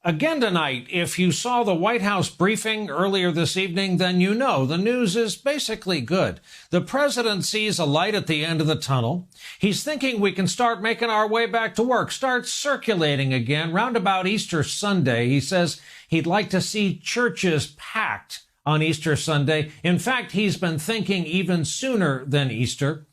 Again tonight, if you saw the White House briefing earlier this evening, then you know the news is basically good. The president sees a light at the end of the tunnel. He's thinking we can start making our way back to work, start circulating again. Round about Easter Sunday, he says he'd like to see churches packed on Easter Sunday. In fact, he's been thinking even sooner than Easter.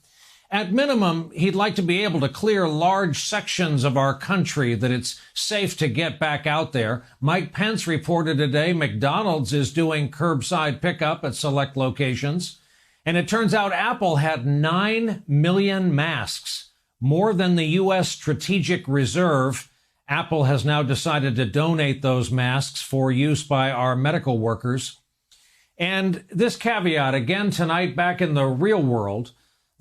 At minimum, he'd like to be able to clear large sections of our country that it's safe to get back out there. Mike Pence reported today McDonald's is doing curbside pickup at select locations. And it turns out Apple had 9 million masks, more than the U.S. Strategic Reserve. Apple has now decided to donate those masks for use by our medical workers. And this caveat, again tonight, back in the real world,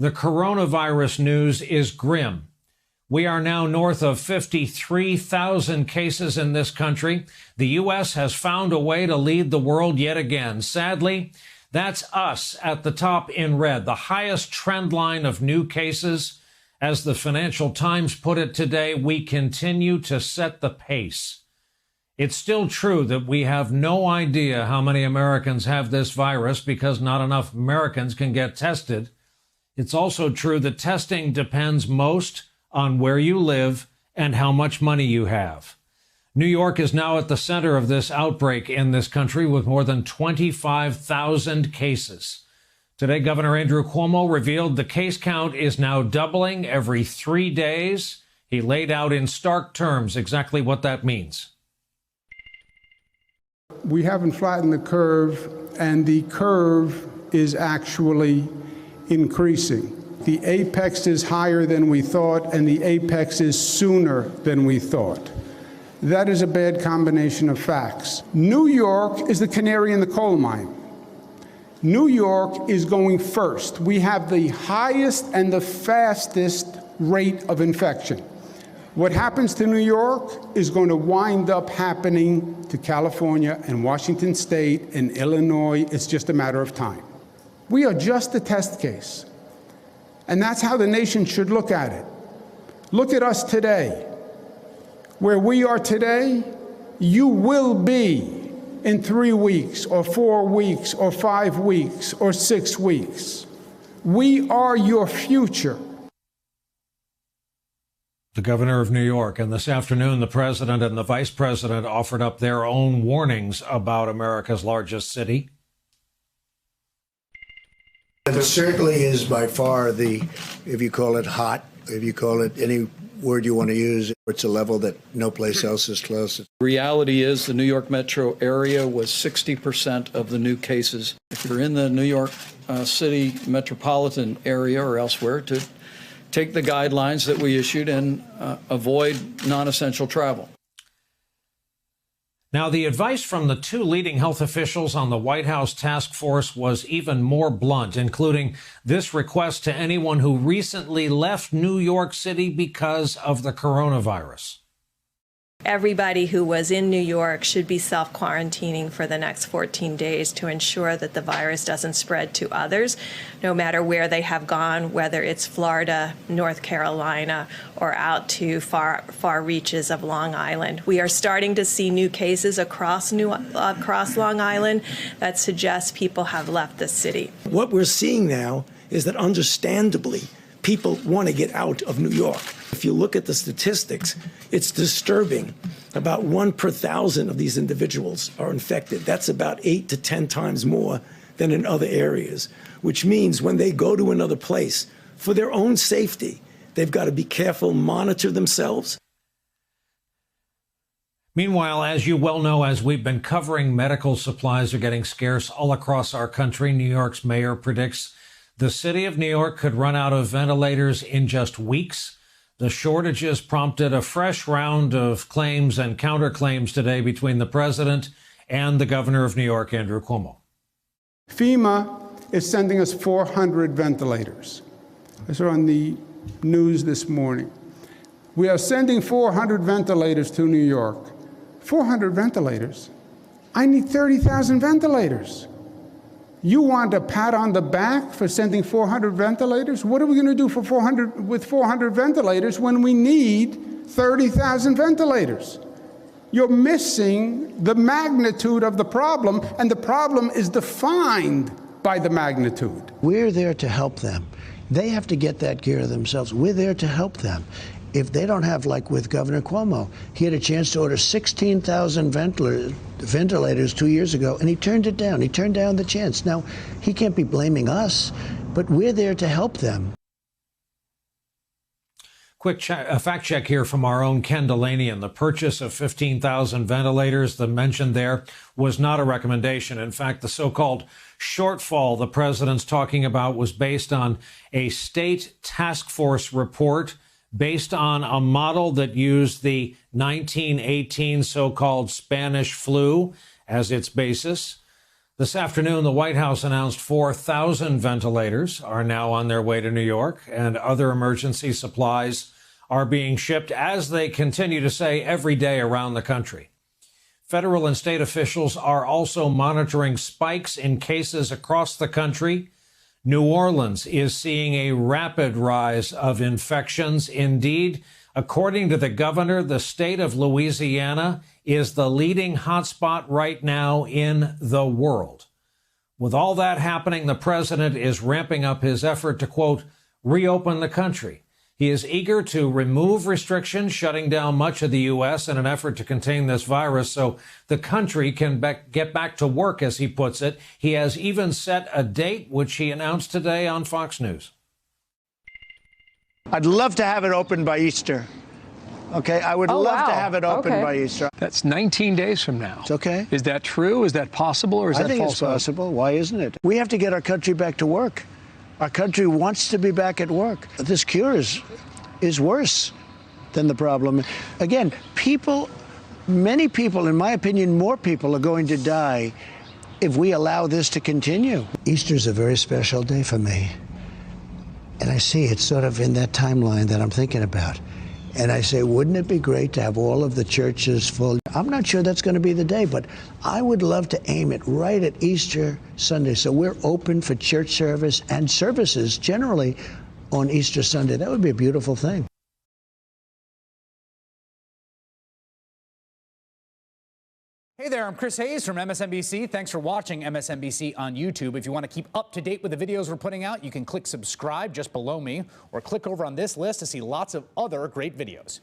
the coronavirus news is grim. We are now north of 53,000 cases in this country. The U.S. has found a way to lead the world yet again. Sadly, that's us at the top in red, the highest trend line of new cases. As the Financial Times put it today, we continue to set the pace. It's still true that we have no idea how many Americans have this virus because not enough Americans can get tested. It's also true that testing depends most on where you live and how much money you have. New York is now at the center of this outbreak in this country with more than 25,000 cases. Today, Governor Andrew Cuomo revealed the case count is now doubling every 3 days. He laid out in stark terms exactly what that means. We haven't flattened the curve, and the curve is actually increasing. The apex is higher than we thought, and the apex is sooner than we thought. That is a bad combination of facts. New York is the canary in the coal mine. New York is going first. We have the highest and the fastest rate of infection. What happens to New York is going to wind up happening to California and Washington State and Illinois. It's just a matter of time. We are just a test case. And that's how the nation should look at it. Look at us today. Where we are today, you will be in 3 weeks or 4 weeks or 5 weeks or 6 weeks. We are your future. The governor of New York, and this afternoon, the president and the vice president offered up their own warnings about America's largest city. It certainly is by far the, if you call it hot, if you call it any word you want to use, it's a level that no place else is close. Reality is the New York metro area was 60% of the new cases. If you're in the New York City metropolitan area or elsewhere, to take the guidelines that we issued and avoid non-essential travel. Now, the advice from the two leading health officials on the White House task force was even more blunt, including this request to anyone who recently left New York City because of the coronavirus. Everybody who was in New York should be self-quarantining for the next 14 days to ensure that the virus doesn't spread to others, no matter where they have gone, whether it's Florida, North Carolina, or out to far reaches of Long Island. We are starting to see new cases across Long Island that suggest people have left the city. What we're seeing now is that, understandably, people want to get out of New York. If you look at the statistics, it's disturbing. About 1 per 1,000 of these individuals are infected. That's about 8 to 10 times more than in other areas, which means when they go to another place, for their own safety, they've got to be careful, monitor themselves. Meanwhile, as you well know, as we've been covering, medical supplies are getting scarce all across our country. New York's mayor predicts the city of New York could run out of ventilators in just weeks. The shortages prompted a fresh round of claims and counterclaims today between the president and the governor of New York, Andrew Cuomo. FEMA is sending us 400 ventilators. I saw on the news this morning. We are sending 400 ventilators to New York. 400 ventilators? I need 30,000 ventilators. You want a pat on the back for sending 400 ventilators? What are we going to do with 400 ventilators when we need 30,000 ventilators? you're missing the magnitude of the problem, and the problem is defined by the magnitude. We're there to help them. They have to get that care of themselves. We're there to help them. If they don't have, like with Governor Cuomo, he had a chance to order 16,000 ventilators 2 years ago, and he turned it down. He turned down the chance. Now, he can't be blaming us, but we're there to help them. Quick fact check here from our own Ken Delanian. The purchase of 15,000 ventilators, the mentioned there, was not a recommendation. In fact, the so-called shortfall the president's talking about was based on a state task force report based on a model that used the 1918 so-called Spanish flu as its basis. This afternoon, the White House announced 4,000 ventilators are now on their way to New York, and other emergency supplies are being shipped, as they continue to say, every day around the country. Federal and state officials are also monitoring spikes in cases across the country. New Orleans is seeing a rapid rise of infections. Indeed, according to the governor, the state of Louisiana is the leading hotspot right now in the world. With all that happening, the president is ramping up his effort to, quote, reopen the country. He is eager to remove restrictions, shutting down much of the U.S. in an effort to contain this virus so the country can get back to work, as he puts it. He has even set a date, which he announced today on Fox News. I'd love to have it open by Easter. Okay, I would love to have it open by Easter. That's 19 days from now. It's okay. Is that true? Is that possible? Or is that false? I think it's possible. Why isn't it? We have to get our country back to work. Our country wants to be back at work. This cure is worse than the problem. Again, many people, in my opinion, more people are going to die if we allow this to continue. Easter's a very special day for me. And I see it's sort of in that timeline that I'm thinking about. And I say, wouldn't it be great to have all of the churches full? I'm not sure that's going to be the day, but I would love to aim it right at Easter Sunday. So we're open for church service and services generally on Easter Sunday. That would be a beautiful thing. Hey there, I'm Chris Hayes from MSNBC. Thanks for watching MSNBC on YouTube. If you want to keep up to date with the videos we're putting out, you can click subscribe just below me or click over on this list to see lots of other great videos.